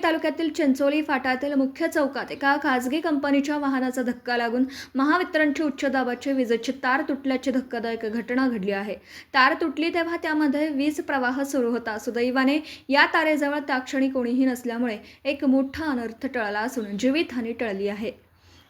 तालुक्यातील चिंचोली फाट्यातील मुख्य चौकात एका खासगी कंपनीच्या वाहनाचा धक्का लागून महावितरणची उच्च दाबाची विजेची तार तुटल्याची धक्कादायक घटना घडली आहे। तार तुटली तेव्हा त्यामध्ये वीज प्रवाह सुरू होता। सुदैवाने या तारेजवळ त्या क्षणी कोणीही नसल्यामुळे एक मोठा अनर्थ टळला असून जीवितहानी टळली आहे।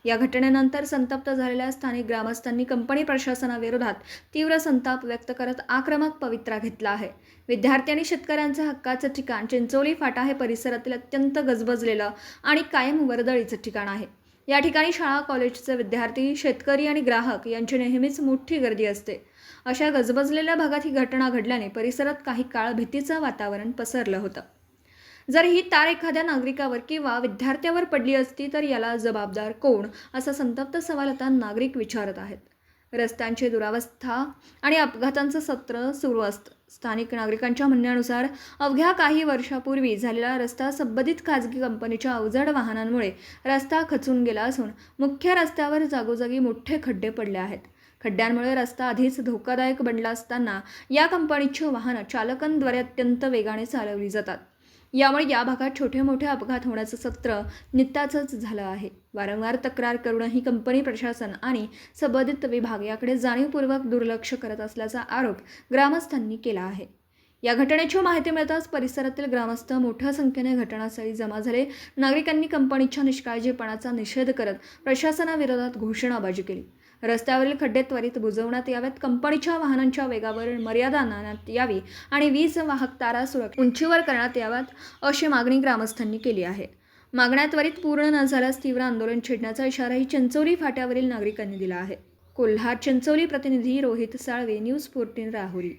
या घटनेनंतर संतप्त झालेल्या स्थानिक ग्रामस्थांनी कंपनी प्रशासनाविरोधात तीव्र संताप व्यक्त करत आक्रमक पवित्रा घेतला आहे। विद्यार्थी आणि शेतकऱ्यांचं हक्काचं ठिकाण चिंचोली फाटा हे परिसरातील अत्यंत गजबजलेलं आणि कायम वर्दळीचं ठिकाण आहे। या ठिकाणी शाळा, कॉलेजचे विद्यार्थी, शेतकरी आणि ग्राहक यांची नेहमीच मोठी गर्दी असते। अशा गजबजलेल्या भागात ही घटना घडल्याने परिसरात काही काळ भीतीचं वातावरण पसरलं होतं। जर ही तार एखाद्या नागरिकावर किंवा विद्यार्थ्यावर पडली असती तर याला जबाबदार कोण, असा संतप्त सवाल आता नागरिक विचारत आहेत। रस्त्यांची दुरावस्था आणि अपघातांचं सत्र सुरू असतं। स्थानिक नागरिकांच्या म्हणण्यानुसार अवघ्या काही वर्षापूर्वी झालेला रस्ता संबंधित खाजगी कंपनीच्या अवजड वाहनांमुळे रस्ता खचून गेला असून मुख्य रस्त्यावर जागोजागी मोठे खड्डे पडले आहेत। खड्ड्यांमुळे रस्ता आधीच धोकादायक बनला असताना या कंपनीची वाहनं चालकांद्वारे अत्यंत वेगाने चालवली जातात। यामुळे या भागात छोटे मोठे अपघात होण्याचं सत्र नित्याचंच झालं आहे। वारंवार तक्रार करूनही कंपनी प्रशासन आणि संबंधित विभाग याकडे जाणीवपूर्वक दुर्लक्ष करत असल्याचा आरोप ग्रामस्थांनी केला आहे। या घटनेची माहिती मिळताच परिसरातील ग्रामस्थ मोठ्या संख्येने घटनास्थळी जमा झाले। नागरिकांनी कंपनीच्या निष्काळजीपणाचा निषेध करत प्रशासनाविरोधात घोषणाबाजी केली। रस्त्यावरील खड्डे त्वरित बुजवण्यात यावेत, कंपनीच्या वाहनांच्या वेगावर मर्यादा आणण्यात यावी आणि वीज वाहक तारा सुरक्षित उंचीवर करण्यात याव्यात, अशी मागणी ग्रामस्थांनी केली आहे। मागण्या त्वरित पूर्ण न झाल्यास तीव्र आंदोलन छेडण्याचा इशाराही चिंचोली फाट्यावरील नागरिकांनी दिला आहे। कोल्हार चिंचोली प्रतिनिधी रोहित साळवे, न्यूज 14 राहुरी।